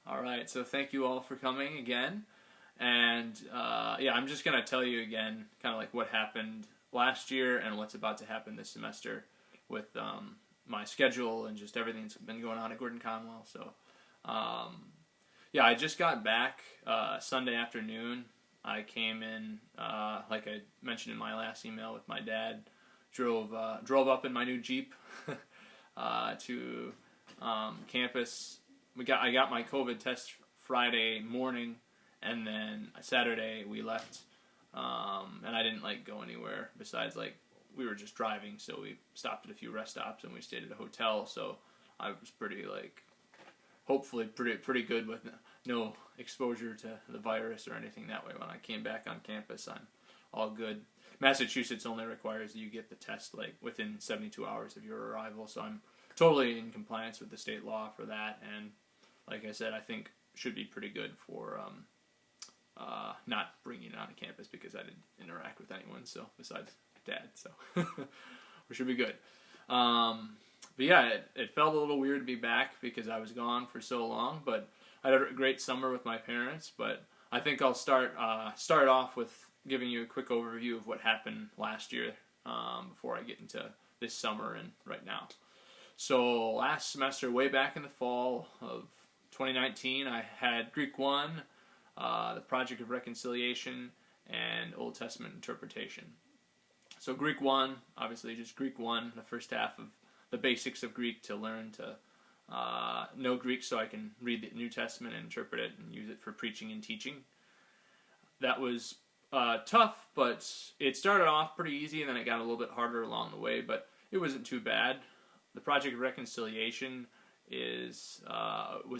All right, so thank you all for coming again. And I'm just going to tell you again kind of like what happened last year and what's about to happen this semester with my schedule and just everything that's been going on at Gordon Conwell. So, I just got back Sunday afternoon. I came in, like I mentioned in my last email, with my dad. Drove up in my new Jeep to campus. I got my COVID test Friday morning, and then Saturday we left, and I didn't go anywhere besides we were just driving, so we stopped at a few rest stops and we stayed at a hotel. So I was pretty hopefully pretty good with no exposure to the virus or anything that way. When I came back on campus, I'm all good. Massachusetts only requires that you get the test within 72 hours of your arrival, so I'm totally in compliance with the state law for that, and like I said, I think should be pretty good for not bringing it on campus because I didn't interact with anyone, so besides Dad, so we should be good. But yeah, it felt a little weird to be back because I was gone for so long, but I had a great summer with my parents. But I think I'll start off with giving you a quick overview of what happened last year before I get into this summer and right now. So last semester, way back in the fall of 2019, I had Greek 1, the Project of Reconciliation, and Old Testament interpretation. So Greek 1, obviously just Greek 1, the first half of the basics of Greek to learn to know Greek so I can read the New Testament and interpret it and use it for preaching and teaching. That was tough, but it started off pretty easy, and then it got a little bit harder along the way, but it wasn't too bad. The Project of Reconciliation was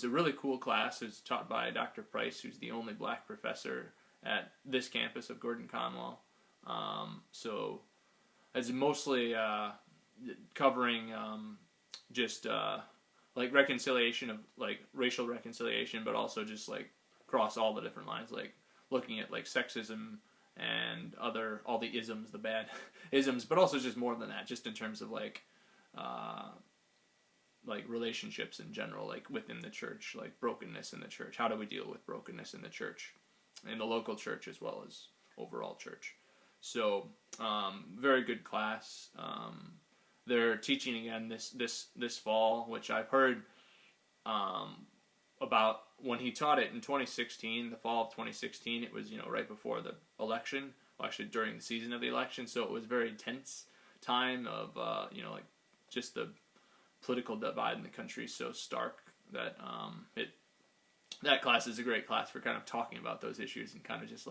a really cool class. It was taught by Dr. Price, who's the only black professor at this campus of Gordon Conwell. So it's mostly covering just reconciliation of racial reconciliation, but also just across all the different lines, looking at sexism and all the isms, the bad isms, but also just more than that, just in terms of relationships in general, within the church, brokenness in the church. How do we deal with brokenness in the church, in the local church as well as overall church? So very good class. They're teaching again this fall, which I've heard about when he taught it in 2016, the fall of 2016. It was right before the election, well, actually during the season of the election. So it was a very tense time of just the political divide in the country is so stark that that class is a great class for kind of talking about those issues and kind of just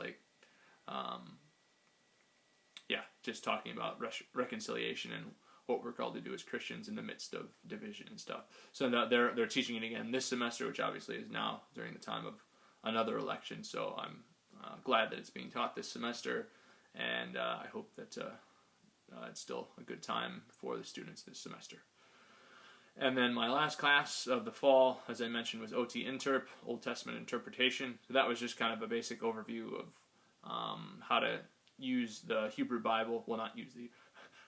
just talking about reconciliation and what we're called to do as Christians in the midst of division and stuff. So now they're teaching it again this semester, which obviously is now during the time of another election. So I'm glad that it's being taught this semester, and I hope that it's still a good time for the students this semester. And then my last class of the fall, as I mentioned, was OT Interp, Old Testament Interpretation. So that was just kind of a basic overview of how to use the Hebrew Bible. Well,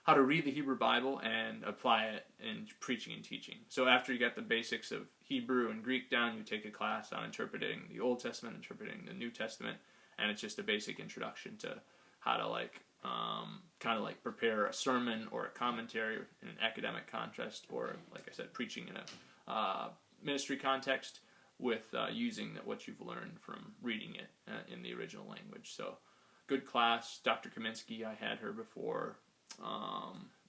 how to read the Hebrew Bible and apply it in preaching and teaching. So after you get the basics of Hebrew and Greek down, you take a class on interpreting the Old Testament, interpreting the New Testament, and it's just a basic introduction to how to kind of prepare a sermon or a commentary in an academic context, or like I said, preaching in a ministry context with using what you've learned from reading it in the original language. So good class. Dr. Kaminsky, I had her before,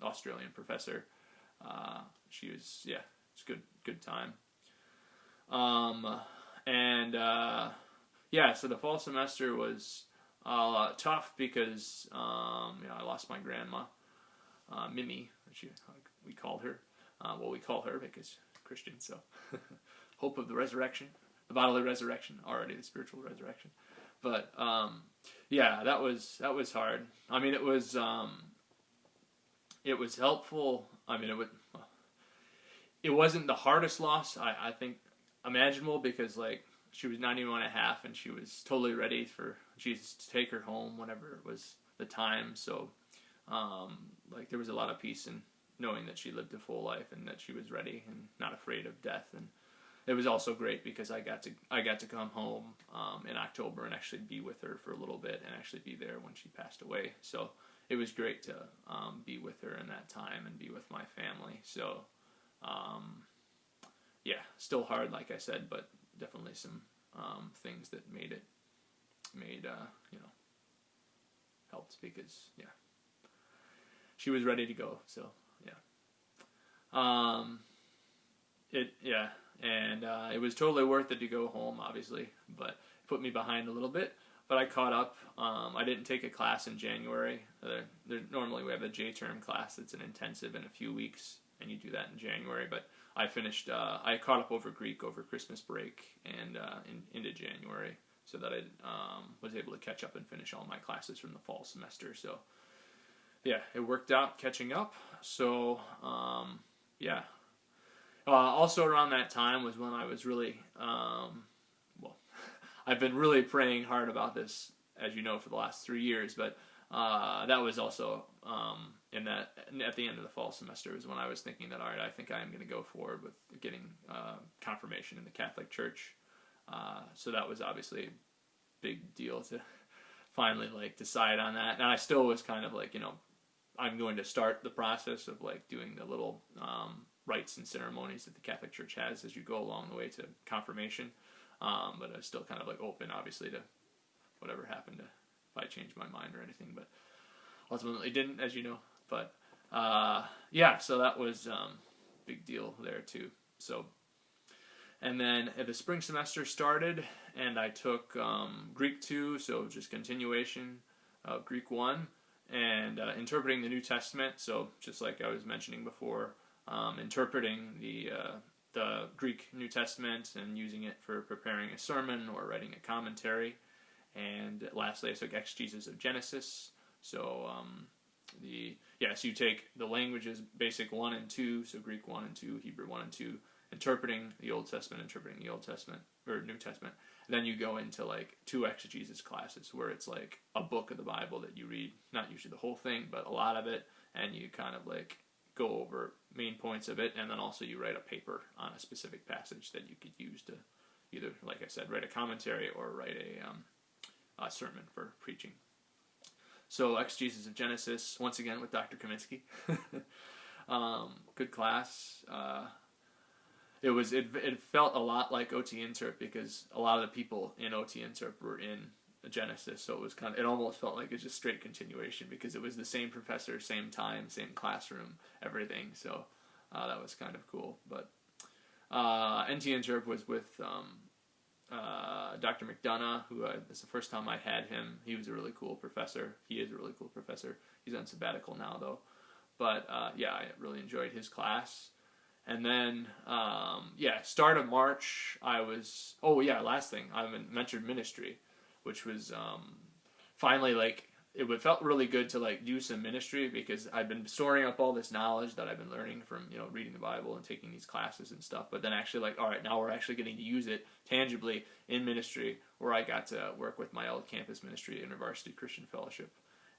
Australian professor. She was, it's good time. So the fall semester was tough because I lost my grandma, Mimi, we called her. We call her because Christian, so hope of the resurrection, the bodily resurrection, already the spiritual resurrection. But that was hard. I mean, it was helpful. I mean, it wasn't the hardest loss I think imaginable, because she was 91 and a half and she was totally ready for Jesus to take her home whenever it was the time. So there was a lot of peace in knowing that she lived a full life and that she was ready and not afraid of death. And it was also great because I got to come home in October and actually be with her for a little bit and actually be there when she passed away. So it was great to be with her in that time and be with my family. So yeah, still hard, like I said, but definitely some things that made helped because she was ready to go. So it was totally worth it to go home, obviously, but it put me behind a little bit. But I caught up. I didn't take a class in January. Normally we have a J-term class that's an intensive in a few weeks, and you do that in January. But I finished. I caught up over Greek over Christmas break and into January, so that I was able to catch up and finish all my classes from the fall semester. So yeah, it worked out catching up. So also around that time was when I was really I've been really praying hard about this, as you know, for the last 3 years, but that was also at the end of the fall semester is when I was thinking that, all right, I think I am going to go forward with getting confirmation in the Catholic Church. So that was obviously a big deal to finally decide on that. And I still was kind of I'm going to start the process of doing the little rites and ceremonies that the Catholic Church has as you go along the way to confirmation. But I was still kind of open, obviously, to whatever happened if I changed my mind or anything. But ultimately didn't, as you know. But so that was big deal there too. So, and then the spring semester started, and I took Greek 2, so just continuation of Greek 1, and interpreting the New Testament. So just like I was mentioning before, interpreting the Greek New Testament and using it for preparing a sermon or writing a commentary. And lastly, I took exegesis of Genesis. So so you take the languages, basic 1 and 2, so Greek 1 and 2, Hebrew 1 and 2, interpreting the Old Testament, or New Testament. And then you go into 2 exegesis classes where it's a book of the Bible that you read, not usually the whole thing, but a lot of it, and you kind of go over main points of it, and then also you write a paper on a specific passage that you could use to either, like I said, write a commentary or write a sermon for preaching. So exegesis of Genesis, once again with Dr. Kaminsky. Good class. It felt a lot like OT Interp because a lot of the people in OT Interp were in Genesis, so it almost felt like it was just straight continuation because it was the same professor, same time, same classroom, everything. So that was kind of cool. But NT Interp was with Dr. McDonough, who this is the first time I had him. He was a really cool professor. He is a really cool professor. He's on sabbatical now, though. But I really enjoyed his class. And then, start of March, last thing, I mentioned ministry, which was finally, it felt really good to do some ministry because I've been storing up all this knowledge that I've been learning from reading the Bible and taking these classes and stuff. But then actually all right, now we're actually getting to use it tangibly in ministry, where I got to work with my old campus ministry at InterVarsity Christian Fellowship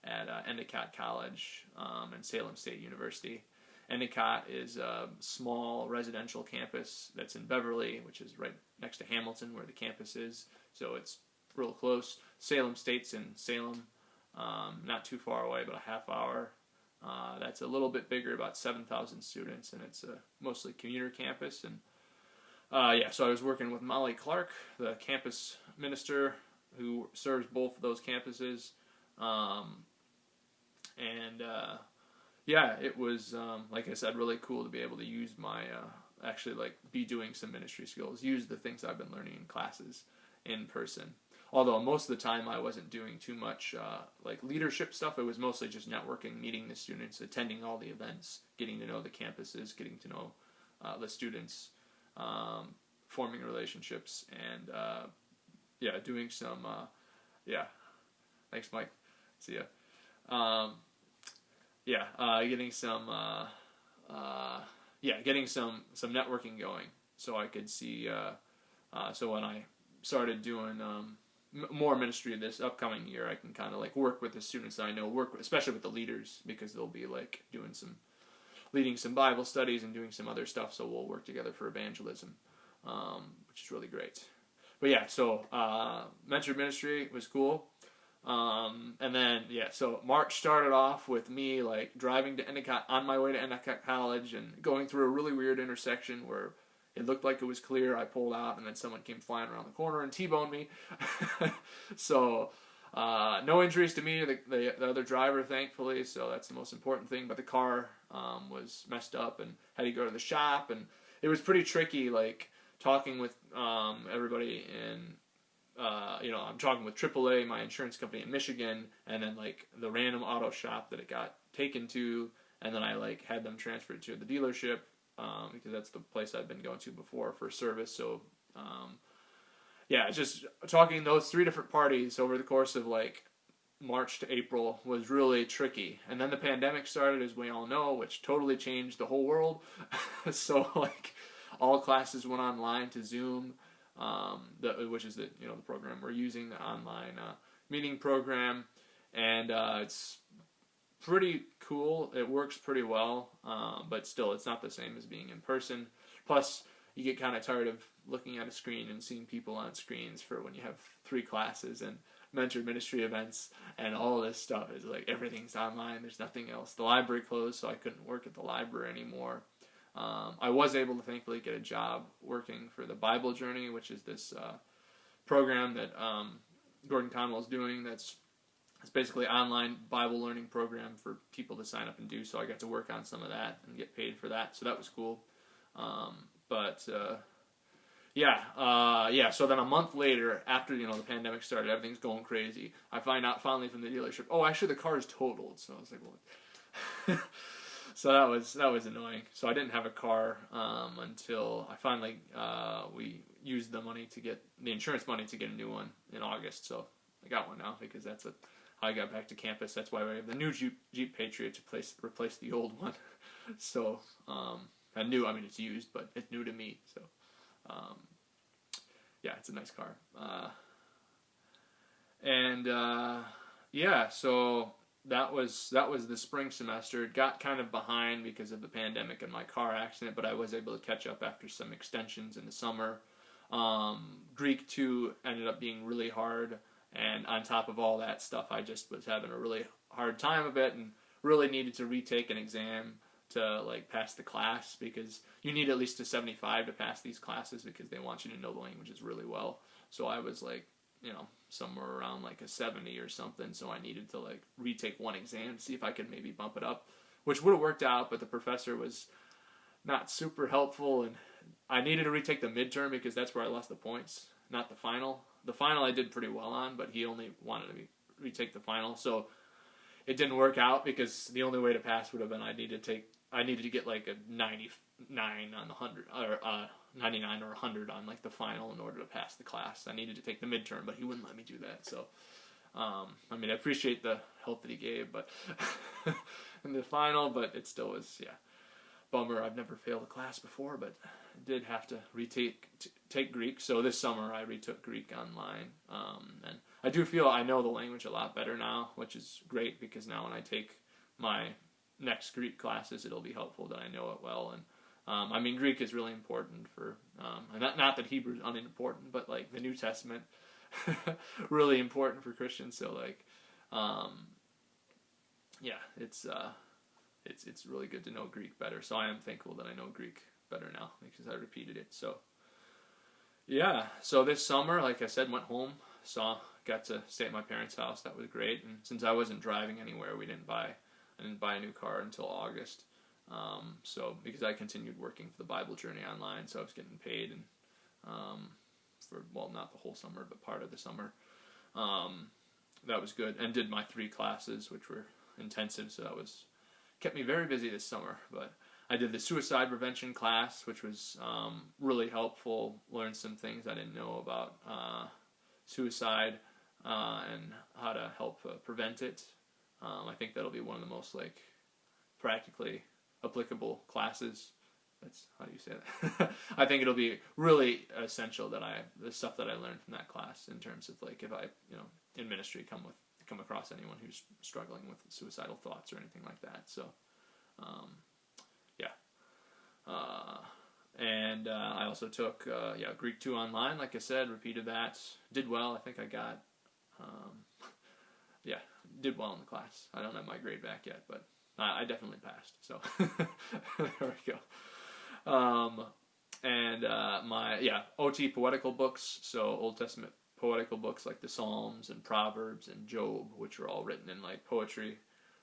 at Endicott College and Salem State University. Endicott is a small residential campus that's in Beverly, which is right next to Hamilton, where the campus is. So it's real close. Salem State's in Salem. Not too far away, but a half hour. That's a little bit bigger, about 7,000 students, and it's a mostly commuter campus. And so I was working with Molly Clark, the campus minister who serves both of those campuses. It was, like I said, really cool to be able to use my, be doing some ministry skills, use the things I've been learning in classes in person. Although most of the time I wasn't doing too much leadership stuff. It was mostly just networking, meeting the students, attending all the events, getting to know the campuses, getting to know the students, forming relationships, and doing some thanks, Mike. See ya. Getting some networking going, so I could see. So when I started doing more ministry this upcoming year, I can kind of work with the students that I know, especially with the leaders, because they'll be leading some Bible studies and doing some other stuff. So we'll work together for evangelism. which is really great. But yeah, so mentor ministry was cool. And then, so March started off with me like driving to Endicott, on my way to Endicott College, and going through a really weird intersection where it looked like it was clear. I pulled out, and then someone came flying around the corner and T-boned me. So no injuries to me, the other driver, thankfully, so that's the most important thing. But the car was messed up and had to go to the shop, and it was pretty tricky, like talking with everybody in, I'm talking with AAA, my insurance company in Michigan, and then like the random auto shop that it got taken to, and then I like had them transferred to the dealership because that's the place I've been going to before for service. So just talking those three different parties over the course of like March to April was really tricky. And then the pandemic started, as we all know, which totally changed the whole world. So like all classes went online to Zoom, which is the program we're using, the online meeting program, and it's pretty cool. It works pretty well, but still, it's not the same as being in person. Plus, you get kind of tired of looking at a screen and seeing people on screens for when you have 3 classes and mentor ministry events and all this stuff. Is like everything's online. There's nothing else. The library closed, so I couldn't work at the library anymore. I was able to thankfully get a job working for the Bible Journey, which is this program that Gordon Conwell's doing. It's basically an online Bible learning program for people to sign up and do. So I got to work on some of that and get paid for that. So that was cool. So then a month later, after the pandemic started, everything's going crazy. I find out finally from the dealership, oh, actually the car is totaled. So I was like, well. So that was annoying. So I didn't have a car until I finally we used the money to get the insurance money to get a new one in August. So I got one now because that's how I got back to campus. That's why we have the new Jeep Patriot to replace the old one. So it's used, but it's new to me. So it's a nice car. So that was the spring semester. It got kind of behind because of the pandemic and my car accident, but I was able to catch up after some extensions in the summer. Greek 2 ended up being really hard, and on top of all that stuff, I just was having a really hard time of it and really needed to retake an exam to like pass the class, because you need at least a 75 to pass these classes because they want you to know the languages really well. So I was like, somewhere around like a 70 or something, so I needed to like retake one exam to see if I could maybe bump it up, which would have worked out, but the professor was not super helpful, and I needed to retake the midterm because that's where I lost the points, not the final. The final I did pretty well on, but he only wanted me to retake the final, so it didn't work out because the only way to pass would have been I needed to get like a 99 on the 100, or 99 or 100 on like the final in order to pass the class. I needed to take the midterm, but he wouldn't let me do that. So, I appreciate the help that he gave, but in the final, but it still was, bummer. I've never failed a class before, but I did have to take Greek. So this summer I retook Greek online, and I do feel I know the language a lot better now, which is great because now when I take my next Greek classes, it'll be helpful that I know it well. And Greek is really important for, not that Hebrew is unimportant, but like the New Testament, really important for Christians. So like, it's really good to know Greek better. So I am thankful that I know Greek better now because I repeated it. So so this summer, like I said, went home, got to stay at my parents' house. That was great. And since I wasn't driving anywhere, I didn't buy a new car until August. Because I continued working for the Bible Journey online, so I was getting paid, and not the whole summer, but part of the summer. That was good, and did my 3 classes, which were intensive, so kept me very busy this summer. But I did the suicide prevention class, which was really helpful. Learned some things I didn't know about suicide and how to help prevent it. I think that'll be one of the most practically applicable classes. That's how do you say that? I think it'll be really essential that the stuff that I learned from that class in terms of if I in ministry come across anyone who's struggling with suicidal thoughts or anything like that. So And I also took Greek 2 online, like I said, repeated that, did well. I think I got, yeah, did well in the class. I don't have my grade back yet, but I definitely passed. So there we go. And my OT poetical books, so Old Testament poetical books like the Psalms and Proverbs and Job, which were all written in like poetry.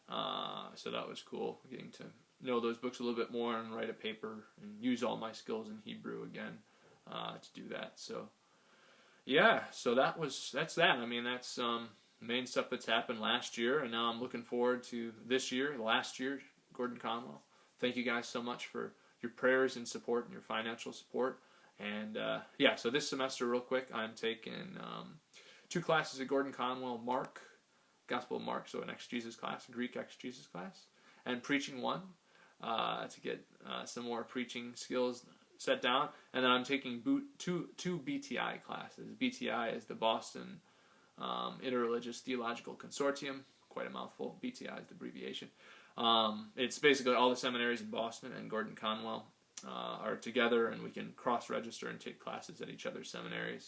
So that was cool, getting to know those books a little bit more and write a paper and use all my skills in Hebrew again to do that. So yeah, so that's that. I mean, that's main stuff that's happened last year, and now I'm looking forward to this year, last year, Gordon Conwell. Thank you guys so much for your prayers and support and your financial support. And so this semester, real quick, I'm taking 2 classes at Gordon Conwell, Gospel of Mark, so an exegesis class, a Greek exegesis class, and preaching 1 to get some more preaching skills set down. And then I'm taking two BTI classes. BTI is the Boston Interreligious Theological Consortium, quite a mouthful. BTI is the abbreviation. It's basically all the seminaries in Boston and Gordon Conwell are together, and we can cross-register and take classes at each other's seminaries.